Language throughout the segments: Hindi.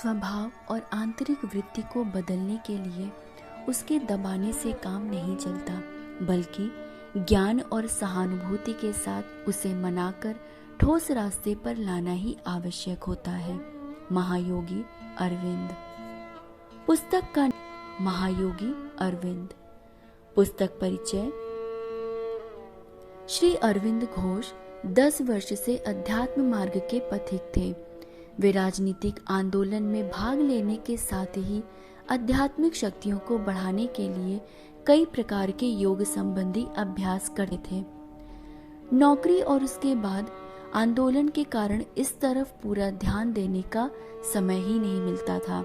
स्वभाव और आंतरिक वृत्ति को बदलने के लिए उसके दबाने से काम नहीं चलता, बल्कि ज्ञान और सहानुभूति के साथ उसे मनाकर ठोस रास्ते पर लाना ही आवश्यक होता है। महायोगी अरविंद। पुस्तक का महायोगी अरविंद। पुस्तक परिचय। श्री अरविंद घोष 10 वर्ष से अध्यात्म मार्ग के पथिक थे। वे राजनीतिक आंदोलन में भाग लेने के साथ ही आध्यात्मिक शक्तियों को बढ़ाने के लिए कई प्रकार के योग संबंधी अभ्यास करते थे। नौकरी और उसके बाद आंदोलन के कारण इस तरफ पूरा ध्यान देने का समय ही नहीं मिलता था,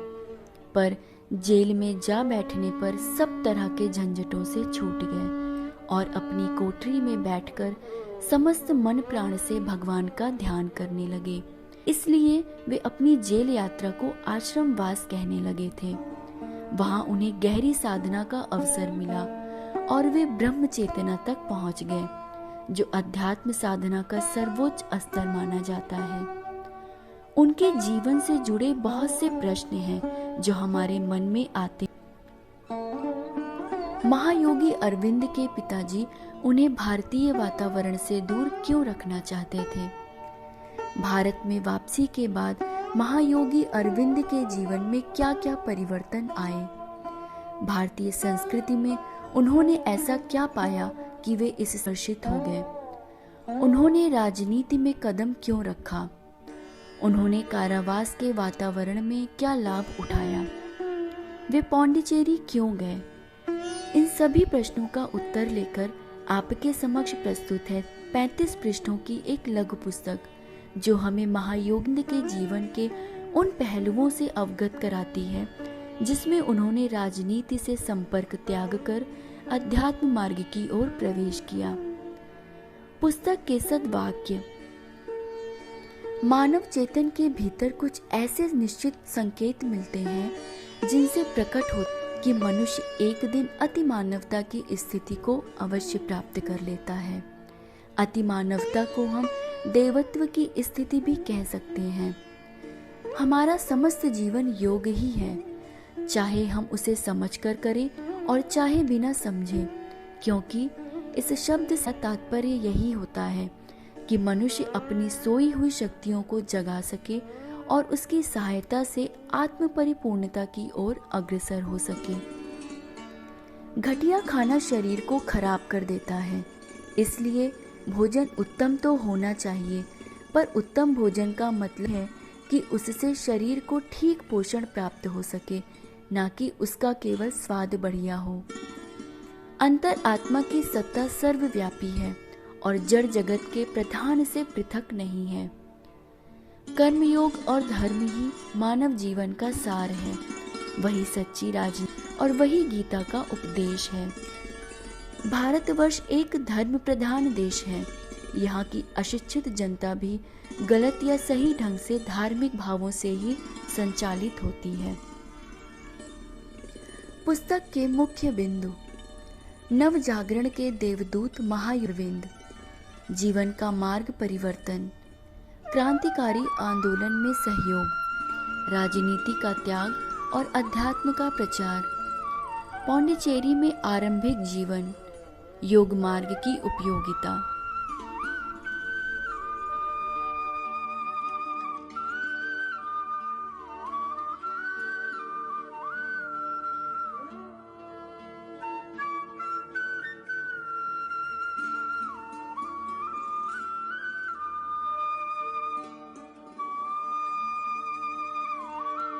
पर जेल में जा बैठने पर सब तरह के झंझटों से छूट गए और अपनी कोठरी में बैठकर समस्त मन प्राण से भगवान का ध्यान करने लगे। इसलिए वे अपनी जेल यात्रा को आश्रम वास कहने लगे थे। वहां उन्हें गहरी साधना का अवसर मिला और वे ब्रह्म चेतना तक पहुंच गए, जो अध्यात्म साधना का सर्वोच्च स्तर माना जाता है। उनके जीवन से जुड़े बहुत से प्रश्न हैं जो हमारे मन में आते। महायोगी अरविंद के पिताजी उन्हें भारतीय वातावरण से दूर क्यों रखना चाहते थे? भारत में वापसी के बाद महायोगी अरविंद के जीवन में क्या क्या परिवर्तन आए? भारतीय संस्कृति में उन्होंने ऐसा क्या पाया कि वे इससे आकर्षित हो गए? उन्होंने राजनीति में कदम क्यों रखा? उन्होंने कारावास के वातावरण में क्या लाभ उठाया? वे पौंडीचेरी क्यों गए? इन सभी प्रश्नों का उत्तर लेकर आपके समक्ष प्रस्तुत है 35 पृष्ठों की एक लघु पुस्तक, जो हमें महायोगी के जीवन के उन पहलुओं से अवगत कराती है जिसमें उन्होंने राजनीति से संपर्क त्याग कर अध्यात्म मार्ग की ओर प्रवेश किया। पुस्तक के सद्वाक्य। मानव चेतन के भीतर कुछ ऐसे निश्चित संकेत मिलते हैं जिनसे प्रकट हो कि मनुष्य एक दिन अति मानवता की स्थिति को अवश्य प्राप्त कर लेता है। अति मानवता को हम देवत्व की स्थिति भी कह सकते हैं। हमारा समस्त जीवन योग ही है, चाहे हम उसे समझकर करें और चाहे बिना समझे, क्योंकि इस शब्द से तात्पर्य यही होता है कि मनुष्य अपनी सोई हुई शक्तियों को जगा सके और उसकी सहायता से आत्म परिपूर्णता की ओर अग्रसर हो सके। घटिया खाना शरीर को खराब कर देता है, इसलिए भोजन उत्तम तो होना चाहिए, पर उत्तम भोजन का मतलब है कि उससे शरीर को ठीक पोषण प्राप्त हो सके, ना कि उसका केवल स्वाद बढ़िया हो। अंतर आत्मा की सत्ता सर्वव्यापी है और जड़ जगत के प्रधान से पृथक नहीं है। कर्मयोग और धर्म ही मानव जीवन का सार है, वही सच्ची राजनीति और वही गीता का उपदेश है। भारतवर्ष एक धर्म प्रधान देश है। यहाँ की अशिक्षित जनता भी गलत या सही ढंग से धार्मिक भावों से ही संचालित होती है। पुस्तक के मुख्य बिंदु। नव जागरण के देवदूत महायोगी। जीवन का मार्ग परिवर्तन। क्रांतिकारी आंदोलन में सहयोग। राजनीति का त्याग और अध्यात्म का प्रचार। पौंडीचेरी में आरंभिक जीवन। योग मार्ग की उपयोगिता।